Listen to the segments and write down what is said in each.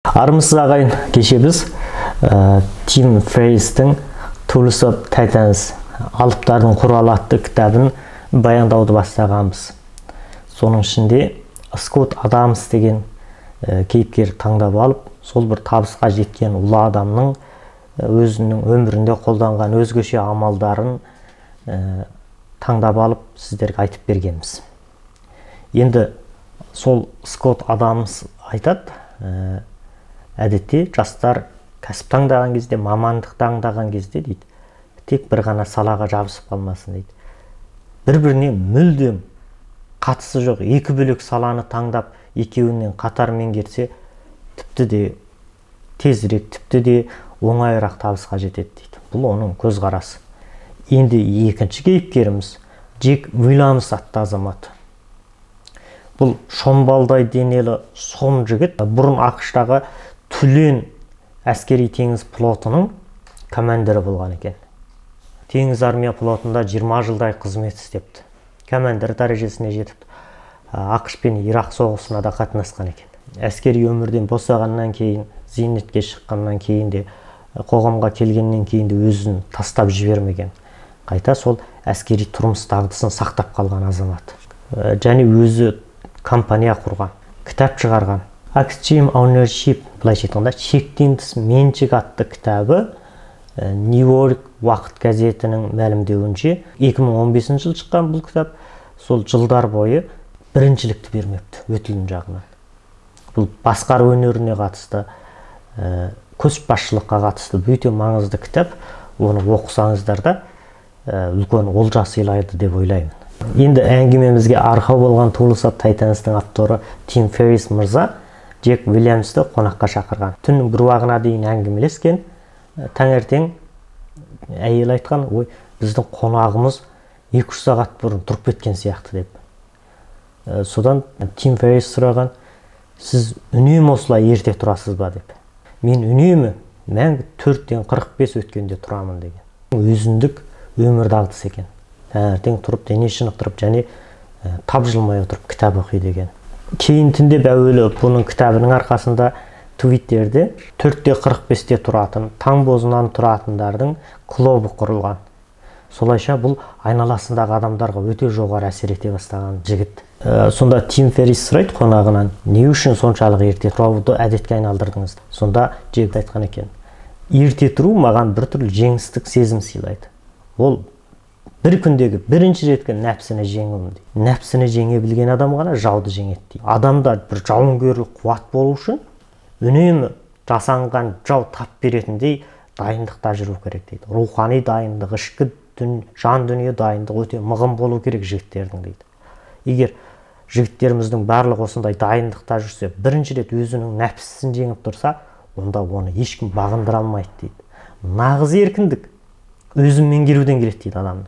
Армысыз ағайын, кеше біз Тим Ферристің Tools of Titans алыптардың құралы атты кітабын баяндауды бастағанбыз. Соның ішінде Скотт Адамс деген кейіпкер таңдап алып, сол бір табысқа жеткен ұлы адамның өзінің өмірінде қолданған өзгеше амалдарын таңдап алып сіздерге айтып бергенбіз. Енді сол Скотт Адамс айтады, әдетте жастар кәсіп таңдаған кезде, мамандық таңдаған кезде дейді, тек бір ғана салаға жабысып қалмасын дейді. Бір-біріне мүлдем қатысы жоқ екі бөлек саланы таңдап, екеуінен қатар меңгерсе, тіпті де тезірек, тіпті де оңайырақ табысқа жетеді дейді. Бұл оның көзқарасы. Енді екінші кейіпкеріміз Джек Уильямс атты азамат. Бұл шомбалдай денелі сом жігіт бұрын ақш-тағы Түлен әскери теңіз флотының командирі болған екен. Теңіз армия флотында 20 жылдай қызмет істепті. Командир дәрежесіне жетіпті. ақш пен Ирақ соғысына да қатынасқан екен. Әскери өмірден босағаннан кейін, зейнетке шыққаннан кейін де, қоғамға келгеннен кейін де өзін тастап жібермеген. Қайта сол әскери тұрмыс дағдысын сақтап қалған азамат. Және өзі компания құрған, кітап шығарған. Extreme Ownership, былайша айтқанда, шектен тыс меншік атты кітабы Нью-Йорк уақыт газетінің мәлімдеуінше 2015 жыл шыққан бұл кітап сол жылдар бойы біріншілікті бермепті өтілім жағынан. Бұл басқару өнеріне қатысты, көшбасшылыққа қатысты өте маңызды кітап. Оны оқысаңыздар да үлкен олжа сыйлайды деп ойлаймын. Енді әңгімемізге арқау болған Tools of Titans'тың авторы Тим Феррис мырза Джек Уильямсты қонаққа шақырған. Түннің бір уағына дейін әңгімелескен. Таңертең әйел айтқан, ой, біздің қонағымыз 2-3 сағат бұрын тұрып кеткен сияқты деп. Содан Тим Феррис сұраған, сіз үнемі осылай ерте тұрасыз ба деп. Мен үнемі мәңгі 4-тен 45 өткенде тұрамын деген. Өзіндік өмір дағдысы екен. Таңертең тұрып, дене шынықтырып, және тапжылмай отырып кітап оқиды деген. Кейін түнде әуелі бұның кітабының арқасында Твиттерде 4-те 45-те тұратын, таң бозынан тұратындардың клубы құрылған. Солайша бұл айналасындағы адамдарға өте жоғары әсер ете бастаған жігіт. Сонда Тим Феррис сұрайды қонағынан, не үшін соншалық ерте тұруды әдетке айналдырдыңыз? Сонда жігіт айтқан екен, ерте тұру маған біртүрлі жеңістік сезім сыйлайды. Ол бір күндегі бірінші реткі нәпсіні жеңуім дейді. Нәпсіні жеңе білген адам ғана жауды жеңеді дейді. Адамда бір жауынгерлік қуат болу үшін үнемі жасанған жау тап беретіндей дайындықта жүру керек дейді. Рухани дайындық, ішкі жан дүние дайындық өте мығым болу керек жігіттердің дейді. Егер жігіттеріміздің барлығы осындай дайындықта жүрсе, бірінші рет өзінің нәпсісін жеңіп тұрса, онда оны ешкім бағындыра алмайды дейді. Нағыз еркіндік өзін меңгеруден келеді дейді адамның.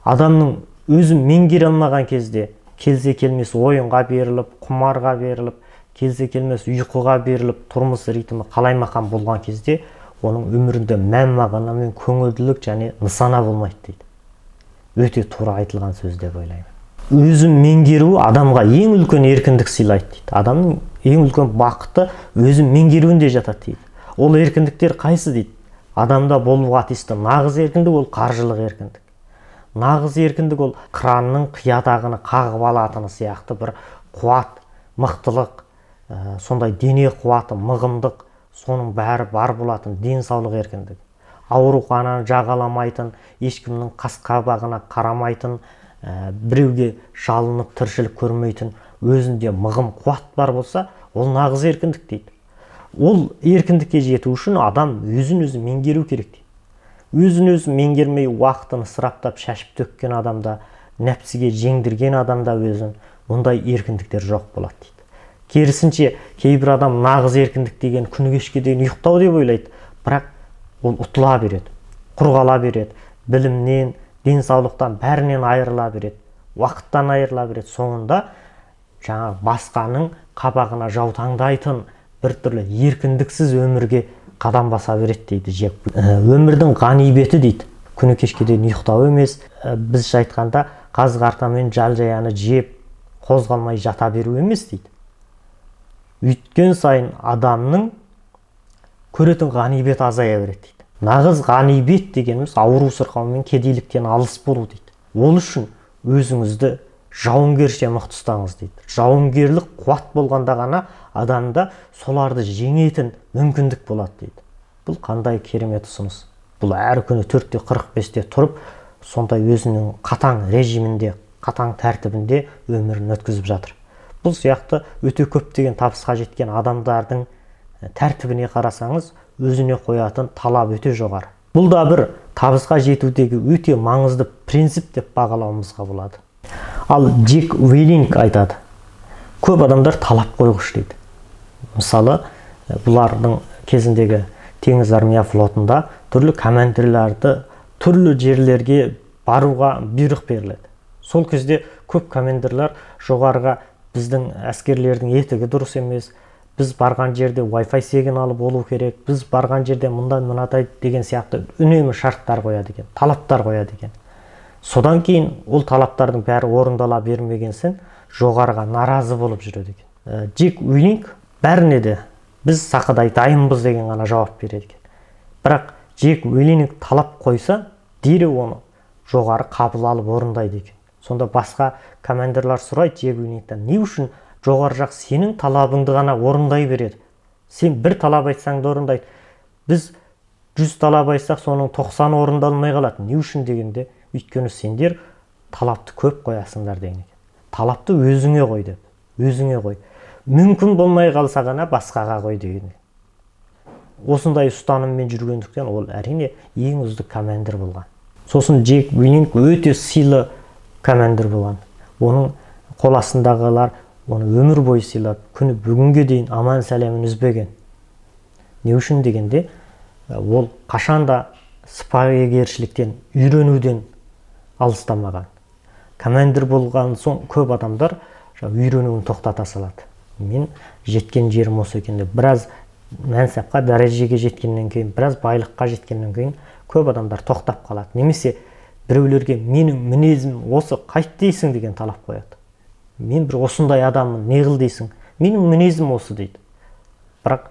Адамның өзін меңгере алмаған кезде, келсе келмес ойынға беріліп, құмарға беріліп, келсе келмес ұйқыға беріліп, тұрмыс ритмі қалаймақан болған кезде, оның өмірінде мән мағына мен көңілділік және нысана болмайды дейді. Өте тура айтылған сөз деп ойлаймын. Өзін меңгеру адамға ең үлкен еркіндік сыйлайды дейді. Адамның ең үлкен бақыты өзін меңгеруінде жатады дейді. Ол еркіндіктер қайсы дейді? Адамда болуға тиісті нағыз еркіндік ол қаржылық еркіндік. Нағыз еркіндік ол кранның қиятағыны қағып алатыны сияқты бір қуат, мықтылық, сондай дене қуаты, мығымдық, соның бәрі бар болатын денсаулық еркіндік. Аурухананы жағаламайтын, ешкімнің қас-қабағына қарамайтын, біреуге жалынып тіршілік көрмейтін, өзінде мығым қуат бар болса, ол нағыз еркіндік дейді. Ол еркіндікке жету үшін адам өзін-өзі меңгеру керек дейді. Өзін-өзі меңгермей уақытын ысыраптап шашып төккен адамда, нәпсіге жеңдірген адамда өзін, ондай еркіндіктер жоқ болады дейді. Керісінше, кейбір адам нағыз еркіндік деген күні кешке дейін ұйықтау деп ойлайды, бірақ ол ұтыла береді, құрғала береді, білімнен, денсаулықтан бәрінен айырыла береді, уақыттан айырыла береді. Соңында жаңа басқаның қабағына жаутаңдайтын біртүрлі еркіндіксіз өмірге қадам баса береді дейді Джек. Өмірдің ғанибеті дейді, күні кешке дейін ұйықтау емес, бізде айтқанда қазы-қартамен жал-жаяны жеп, қозғалмай жата беру емес дейді. Өйткен сайын адамның көретін ғанибет азая береді дейді. Нағыз ғанибет дегеніміз ауру сырқау мен кедейліктен алыс болу дейді. Ол үшін өзіңізді жауынгерше мықты ұстаңыз дейді. Жауынгерлік қуат болғанда ғана адамда соларды жеңетін мүмкіндік болады дейді. Бұл қандай керемет ұсыныс. Бұл әр күні 4-те 45-те тұрып, сондай өзінің қатаң режимінде, қатаң тәртібінде өмірін өткізіп жатыр. Бұл сияқты өте көптеген табысқа жеткен адамдардың тәртібіне қарасаңыз, өзіне қоятын талап өте жоғары. Бұл да бір табысқа жетудегі өте маңызды принцип деп бағалауымызға болады. Ал Джек Уиллинг айтады, көп адамдар талап қойғыш дейді. Мысалы, бұлардың кезіндегі теңіз армия флотында түрлі командирлерді түрлі жерлерге баруға бұйрық беріледі. Сол кезде көп командирлер жоғарыға біздің әскерлердің етігі дұрыс емес, біз барған жерде Wi-Fi сигналы болу керек, біз барған жерде мынадай деген сияқты үнемі шарттар қояды екен, талаптар қояды екен. Содан кейін ол талаптардың бәрі орындала бермегенсін жоғарыға наразы болып жүреді екен. Джек Уиллинг бәріне де біз сақадай дайынбыз деген ғана жауап береді екен. Бірақ Джек Уиллинг талап қойса, дереу оны жоғары қабыл алып орындайды екен. Сонда басқа командирлар сұрайды Джек Уиллингтен, не үшін жоғары жақ сенің талабыңды ғана орындай береді? Сен бір талап айтсаң да орындайды. Біз 100 талап айтсақ, соның 90 орындалмай қалады. Не үшін дегенде, өйткені сендер талапты көп қоясыңдар деген екен. Талапты өзіңе қой деп, өзіңе қой. Мүмкін болмай қалса ғана басқаға қой деген. Осындай ұстаныммен жүргендіктен ол әрине ең үздік командир болған. Сосын Джек Уиллинг өте сыйлы командир болған. Оның қол астындағылар оны өмір бойы сыйлап, күні бүгінге дейін аман сәлемін үзбеген. Не үшін дегенде, ол қашанда сыпайыгершіліктен, үйренуден алыстамаған. Командир болған соң көп адамдар үйренуін тоқтата салады. Мен жеткен жерім осы екенде, біраз мәнсапқа, дәрежеге жеткеннен кейін, біраз байлыққа жеткеннен кейін көп адамдар тоқтап қалады. Немесе біреулерге менің мінезім осы, қайт дейсің деген талап қояды. Мен бір осындай адаммын, не қыл дейсің? Менің мінезім осы дейді. Бірақ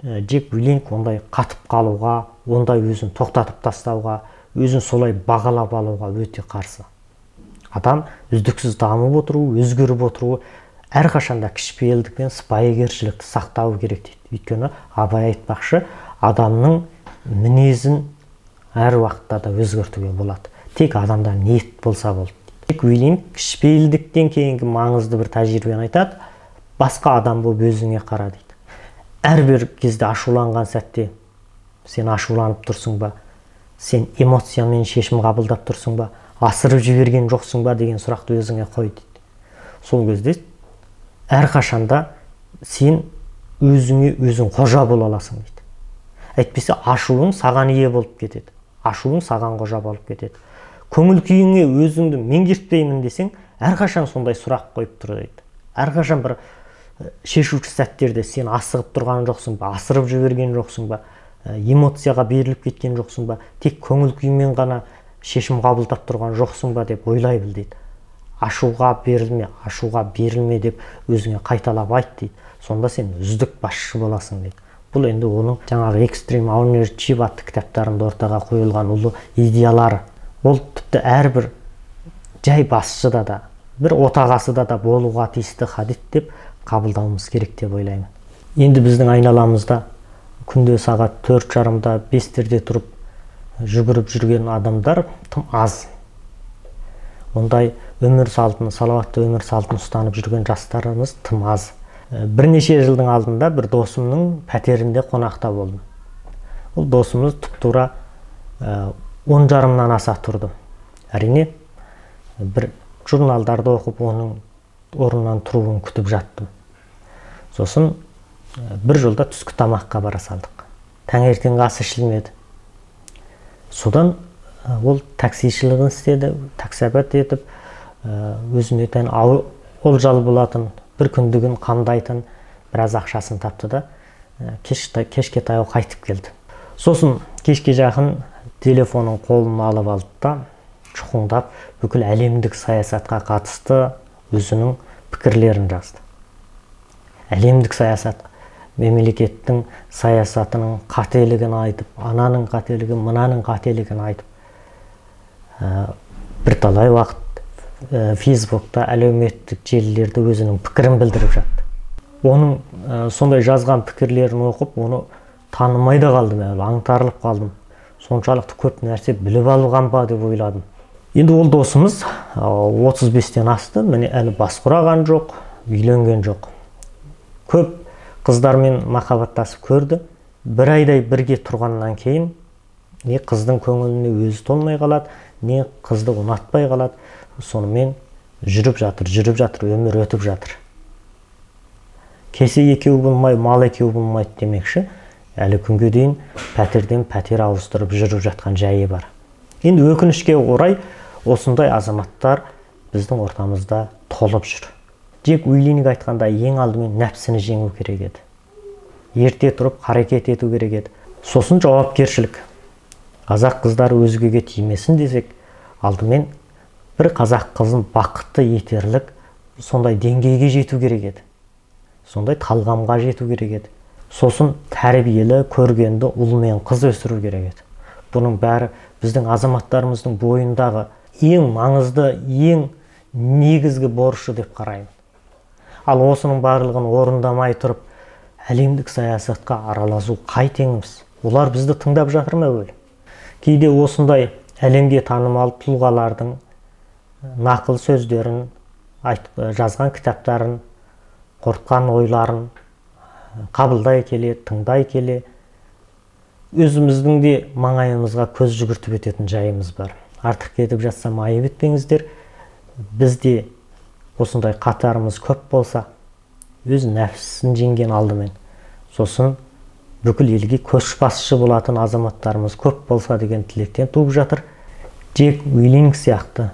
Джек Уиллинг ондай қатып қалуға, ондай өзін тоқтатып тастауға, өзін солай бағалап алуға өте қарсы. Адам үздіксіз дамып отыру, өзгеріп отыру, әрқашанда кішіпейілдік пен сыпайыгершілікті сақтау керек дейді. Өйткені Абай айтпақшы, адамның мінезін әр уақытта да өзгертуге болады. Тек адамда ниет болса болды. Джек Уиллинг кішіпейілдіктен кейінгі маңызды бір тәжірибені айтады. Басқа адам болып өзіңе қара дейді. Әрбір кезде ашуланған сәтте сен ашуланып тұрсың ба? Сен эмоциямен шешім қабылдап тұрсың ба? Асырып жіберген жоқсың ба деген сұрақты өзіңе қой дейді. Сол кезде әрқашанда сен өзіңе өзің қожа бола аласың дейді. Әйтпесе ашуың саған ие болып кетеді. Ашуың саған қожа болып кетеді. Көңіл күйіңе өзіңді меңгертпеймін десең, әрқашан сондай сұрақ қойып тұр дейді. Әрқашан бір шешуші сәттерде сен асығып тұрған жоқсың ба, асырып жіберген жоқсың ба, эмоцияға беріліп кеткен жоқсың ба, тек көңіл күймен ғана шешім қабылдап тұрған жоқсың ба деп ойлай біл дейді. Ашуға берілме деп өзіңе қайталап айт дейді. Сонда сен үздік басшы боласың дейді. Бұл енді оның жаңағы Extreme Ownership атты кітаптарында ортаға қойылған ұлы идеялары. Ол тіпті әрбір жай басшыда да, бір отағасыда да болуға тиісті қадет деп қабылдауымыз керек деп ойлаймын. Енді біздің айналамызда күнде сағат 4:30-да 5-терде тұрып жүгіріп жүрген адамдар тым аз. Ондай өмір салтын, салауатты өмір салтын ұстанып жүрген жастарымыз тым аз. Бірнеше жылдың алдында бір досымның пәтерінде қонақта болдым. Ол досымыз тұп-тура 10:30-нан аса тұрды. Әрине, бір журналдарды оқып, оның орнынан тұруын күтіп жаттым. Сосын бір жолда түскі тамаққа бара салдық. Таңертеңгі ас ішілмеді. Содан ол таксишілігін істеді, таксабат етіп, өзіне тән олжалы болатын, бір күндігін қамдайтын біраз ақшасын тапты да, кешке таяу қайтып келді. Сосын кешке жақын телефонын қолына алып алды да, шұқыңдап бүкіл әлемдік саясатқа қатысты өзінің пікірлерін жазды. әлемдік саясат, мемлекеттің саясатының қателігін айтып, ананың қателігі, мынаның қателігін айтып, бірталай уақыт Фейсбукта, әлеуметтік желілерде өзінің пікірін білдіріп жатты. Оның сондай жазған пікірлерін оқып, оны танымай да қалдым, аңтарылып қалдым. Соншалықты көп нәрсе біліп алған ба деп ойладым. Енді ол досымыз 35-тен асты, міне әлі бас құраған жоқ, үйленген жоқ. Көп қыздармен махаббаттасып көрді. Бір айдай бірге тұрғаннан кейін не қыздың көңіліне өзі толмай қалады, не қызды ұнатпай қалады. Сонымен жүріп жатыр, өмір өтіп жатыр. Кесе екеу болмай, мал екеу болмайды демекші, әлі күнге дейін пәтерден пәтер ауыстырып жүріп жатқан жайы бар. Енді өкінішке орай, осындай азаматтар біздің ортамызда толып жүр. Джек Уилинг айтқанда, ең алдымен нәпсіні жеңу керек еді. Ерте тұрып қарекет ету керек еді. Сосын жауапкершілік. Қазақ қыздары өзгеге тимесін десек, алдымен бір қазақ қызын бақытты етерлік сондай деңгейге жету керек еді. Сондай талғамға жету керек еді. Сосын тәрбиелі, көргенді ұл мен қыз өсіру керек еді. Бұның бәрі біздің азаматтарымыздың бойындағы ең маңызды, ең негізгі борышы деп қараймын. Ал осының барлығын орындамай тұрып, әлемдік саясатқа араласу қай теңіміз? Олар бізді тыңдап жатыр ма өлі? Кейде осындай әлемге танымал тұлғалардың нақыл сөздерін, жазған кітаптарын, қорытқан ойларын қабылдай келе, тыңдай келе, өзіміздің де маңайымызға көз жүгіртіп өтетін жайымыз бар. Артық кетіп жатсам айып етпеңіздер. Бізде осындай қатарымыз көп болса, өз нәпсісін жеңген алдымен, сосын бүкіл елге көшбасшы болатын азаматтарымыз көп болса деген тілектен туып жатыр. Джек Уилинг сияқты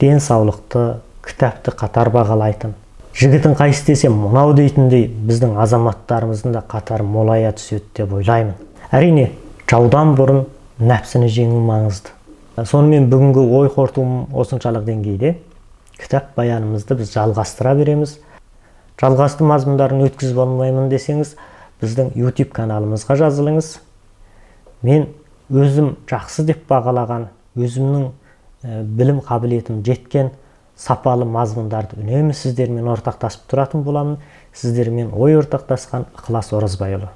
денсаулықты, кітапты қатар бағалайтын, жігітін қайсы десе мынау дейтіндей біздің азаматтарымыздың да қатары молая түседі деп ойлаймын. Әрине, жаудан бұрын нәпсіні жеңу маңызды. Сонымен бүгінгі ой қорытуым осыншалық деңгейде. Кітап баянымызды біз жалғастыра береміз. Жалғасты мазмұндарын өткізіп алмаймын десеңіз, біздің YouTube каналымызға жазылыңыз. Мен өзім жақсы деп бағалаған, өзімнің білім қабілетім жеткен сапалы мазмұндарды үнемі сіздермен ортақтасып тұратын боламын. Сіздермен ой ортақтасқан Ықылас Оразбайұлы.